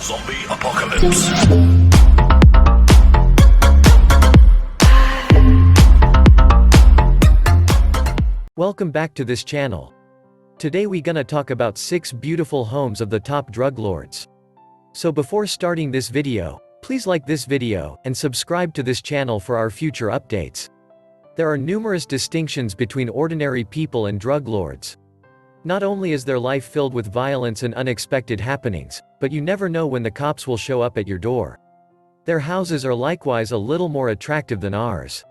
Zombie apocalypse. Welcome back to this channel. Today we gonna talk about 6 beautiful homes of the top drug lords. So before starting this video, please like this video and subscribe to this channel for our future updates. There are numerous distinctions between ordinary people and drug lords. Not only is their life filled with violence and unexpected happenings, but you never know when the cops will show up at your door. Their houses are likewise a little more attractive than ours.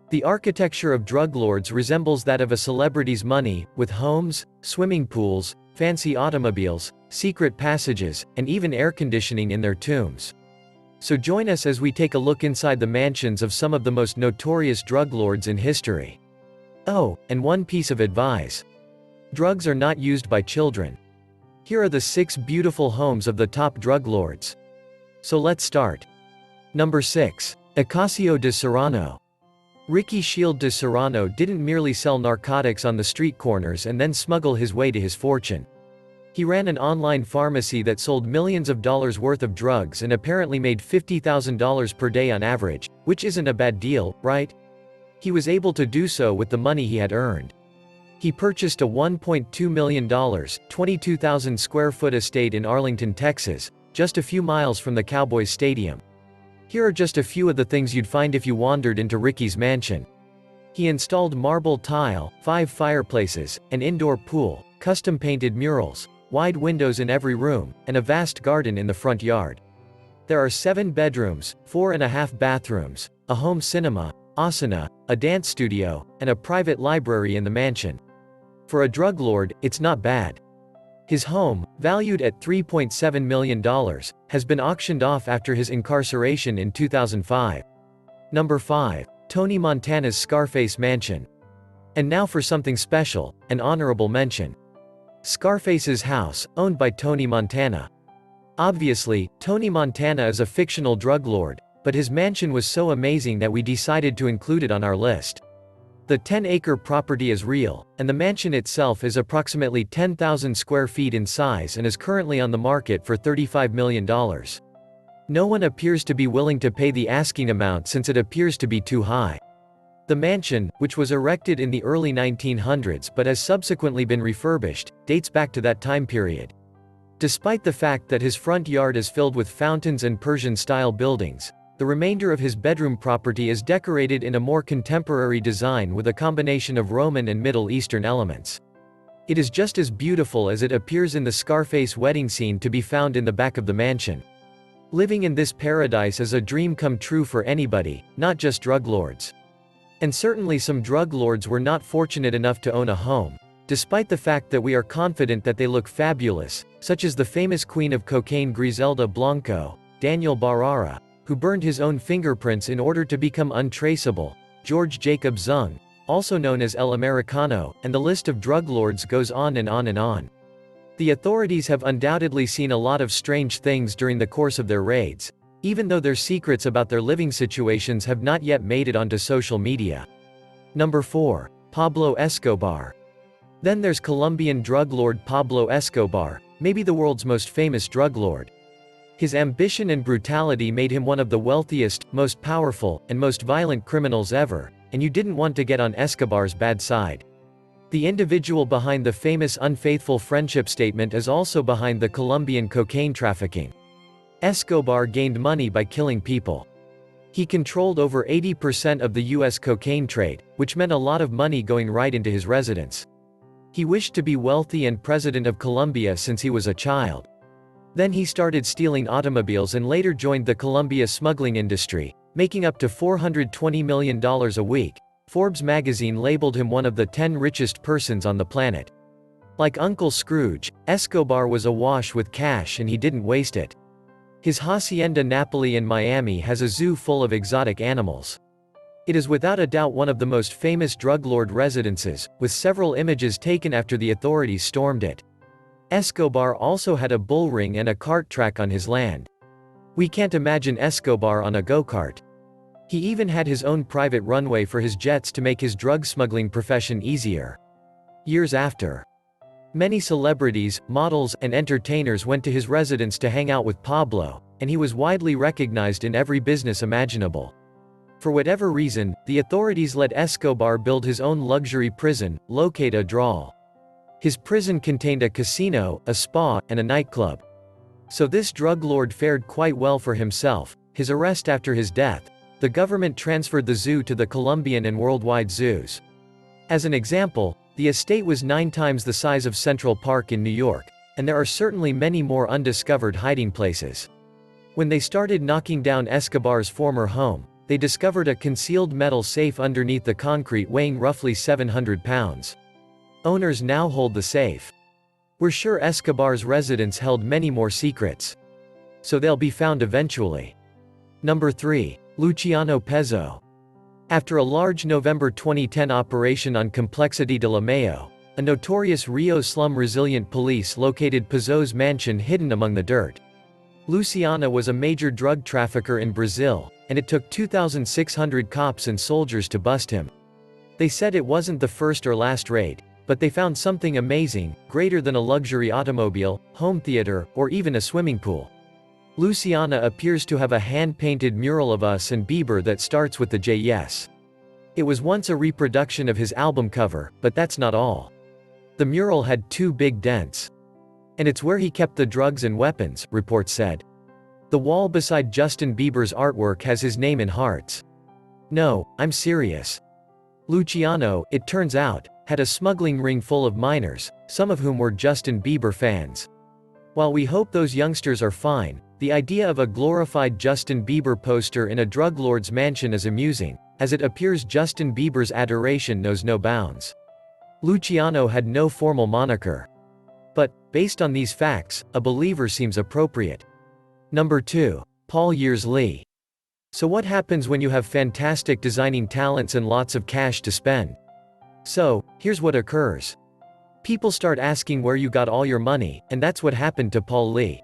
The architecture of drug lords resembles that of a celebrity's money, with homes, swimming pools, fancy automobiles, secret passages, and even air conditioning in their tombs. So join us as we take a look inside the mansions of some of the most notorious drug lords in history. Oh, and one piece of advice. Drugs are not used by children. Here are the 6 beautiful homes of the top drug lords. So let's start. Number 6. Ocasio de Serrano. Ricky Shield de Serrano didn't merely sell narcotics on the street corners and then smuggle his way to his fortune. He ran an online pharmacy that sold millions of dollars worth of drugs and apparently made $50,000 per day on average, which isn't a bad deal, right? He was able to do so with the money he had earned. He purchased a $1.2 million, 22,000 square foot estate in Arlington, Texas, just a few miles from the Cowboys Stadium. Here are just a few of the things you'd find if you wandered into Ricky's mansion. He installed marble tile, 5 fireplaces, an indoor pool, custom-painted murals, wide windows in every room, and a vast garden in the front yard. There are 7 bedrooms, 4.5 bathrooms, a home cinema, asana, a dance studio, and a private library in the mansion. For a drug lord, it's not bad. His home, valued at $3.7 million, has been auctioned off after his incarceration in 2005. Number 5. Tony Montana's Scarface Mansion. And now for something special, an honorable mention. Scarface's house, owned by Tony Montana. Obviously, Tony Montana is a fictional drug lord, but his mansion was so amazing that we decided to include it on our list. The 10-acre property is real, and the mansion itself is approximately 10,000 square feet in size and is currently on the market for $35 million. No one appears to be willing to pay the asking amount since it appears to be too high. The mansion, which was erected in the early 1900s but has subsequently been refurbished, dates back to that time period. Despite the fact that his front yard is filled with fountains and Persian-style buildings, the remainder of his bedroom property is decorated in a more contemporary design with a combination of Roman and Middle Eastern elements. It is just as beautiful as it appears in the Scarface wedding scene to be found in the back of the mansion. Living in this paradise is a dream come true for anybody, not just drug lords. And certainly some drug lords were not fortunate enough to own a home, despite the fact that we are confident that they look fabulous, such as the famous queen of cocaine Griselda Blanco, Daniel Barara, who burned his own fingerprints in order to become untraceable, George Jacob Zung, also known as El Americano, and the list of drug lords goes on and on and on. The authorities have undoubtedly seen a lot of strange things during the course of their raids, even though their secrets about their living situations have not yet made it onto social media. Number 4. Pablo Escobar. Then there's Colombian drug lord Pablo Escobar, maybe the world's most famous drug lord. His ambition and brutality made him one of the wealthiest, most powerful, and most violent criminals ever, and you didn't want to get on Escobar's bad side. The individual behind the famous unfaithful friendship statement is also behind the Colombian cocaine trafficking. Escobar gained money by killing people. He controlled over 80% of the US cocaine trade, which meant a lot of money going right into his residence. He wished to be wealthy and president of Colombia since he was a child. Then he started stealing automobiles and later joined the Colombia smuggling industry, making up to $420 million a week. Forbes magazine labeled him one of the 10 richest persons on the planet. Like Uncle Scrooge, Escobar was awash with cash and he didn't waste it. His Hacienda Napoli in Miami has a zoo full of exotic animals. It is without a doubt one of the most famous drug lord residences, with several images taken after the authorities stormed it. Escobar also had a bull ring and a kart track on his land. We can't imagine Escobar on a go-kart. He even had his own private runway for his jets to make his drug smuggling profession easier. Years after, Many celebrities, models, and entertainers went to his residence to hang out with Pablo, and he was widely recognized in every business imaginable. For whatever reason, the authorities let Escobar build his own luxury prison, located a drawl. His prison contained a casino, a spa, and a nightclub. So this drug lord fared quite well for himself. His arrest after his death, the government transferred the zoo to the Colombian and worldwide zoos. As an example, the estate was 9 times the size of Central Park in New York, and there are certainly many more undiscovered hiding places. When they started knocking down Escobar's former home, they discovered a concealed metal safe underneath the concrete weighing roughly 700 pounds. Owners now hold the safe. We're sure Escobar's residence held many more secrets. So they'll be found eventually. Number 3. Luciano Pezzo. After a large November 2010 operation on Complexity de la Mayo, a notorious Rio slum resilient police located Pezzo's mansion hidden among the dirt. Luciano was a major drug trafficker in Brazil, and it took 2,600 cops and soldiers to bust him. They said it wasn't the first or last raid, but they found something amazing, greater than a luxury automobile, home theater, or even a swimming pool. Luciano appears to have a hand-painted mural of us and Bieber that starts with the J yes. It was once a reproduction of his album cover, but that's not all. The mural had 2 big dents. And it's where he kept the drugs and weapons, reports said. The wall beside Justin Bieber's artwork has his name in hearts. No, I'm serious. Luciano, it turns out, had a smuggling ring full of minors, some of whom were Justin Bieber fans. While we hope those youngsters are fine, the idea of a glorified Justin Bieber poster in a drug lord's mansion is amusing, as it appears Justin Bieber's adoration knows no bounds. Luciano had no formal moniker. But, based on these facts, a believer seems appropriate. Number 2. Paul Years-Lee. So what happens when you have fantastic designing talents and lots of cash to spend? So, here's what occurs. People start asking where you got all your money, and that's what happened to Paul Lee.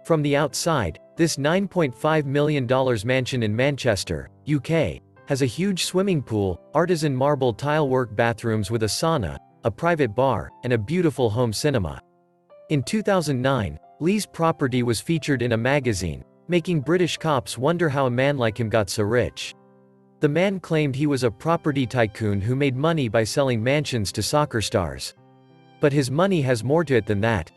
From the outside, this $9.5 million mansion in Manchester, UK, has a huge swimming pool, artisan marble tilework bathrooms with a sauna, a private bar, and a beautiful home cinema. In 2009, Lee's property was featured in a magazine, making British cops wonder how a man like him got so rich. The man claimed he was a property tycoon who made money by selling mansions to soccer stars. But his money has more to it than that.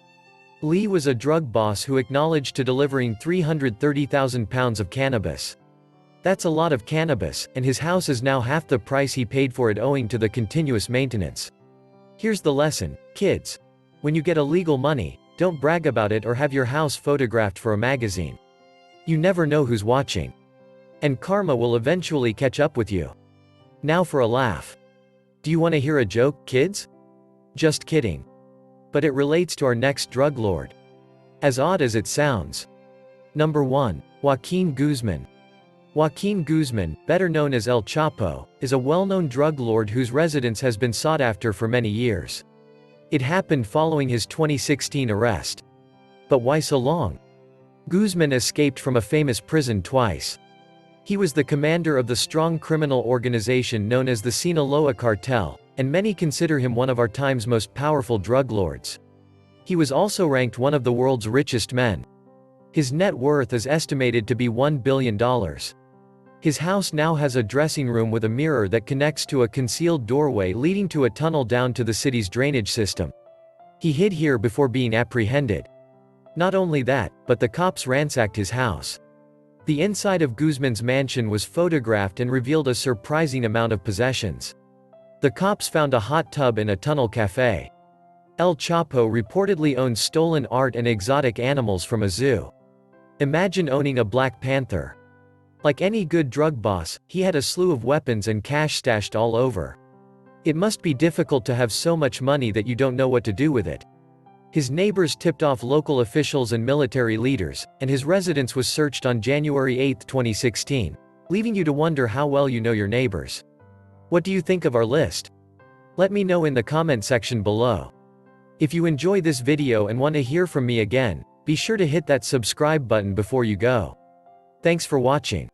Lee was a drug boss who acknowledged to delivering 330,000 pounds of cannabis. That's a lot of cannabis, and his house is now half the price he paid for it owing to the continuous maintenance. Here's the lesson, kids. When you get illegal money, don't brag about it or have your house photographed for a magazine. You never know who's watching. And karma will eventually catch up with you. Now for a laugh. Do you want to hear a joke, kids? Just kidding. But it relates to our next drug lord. As odd as it sounds. Number 1. Joaquin Guzman. Joaquin Guzman, better known as El Chapo, is a well-known drug lord whose residence has been sought after for many years. It happened following his 2016 arrest. But why so long? Guzman escaped from a famous prison twice. He was the commander of the strong criminal organization known as the Sinaloa Cartel, and many consider him one of our time's most powerful drug lords. He was also ranked one of the world's richest men. His net worth is estimated to be $1 billion. His house now has a dressing room with a mirror that connects to a concealed doorway leading to a tunnel down to the city's drainage system. He hid here before being apprehended. Not only that, but the cops ransacked his house. The inside of Guzman's mansion was photographed and revealed a surprising amount of possessions. The cops found a hot tub in a tunnel cafe. El Chapo reportedly owned stolen art and exotic animals from a zoo. Imagine owning a black panther. Like any good drug boss, he had a slew of weapons and cash stashed all over. It must be difficult to have so much money that you don't know what to do with it. His neighbors tipped off local officials and military leaders, and his residence was searched on January 8, 2016, leaving you to wonder how well you know your neighbors. What do you think of our list? Let me know in the comment section below. If you enjoy this video and want to hear from me again, be sure to hit that subscribe button before you go. Thanks for watching.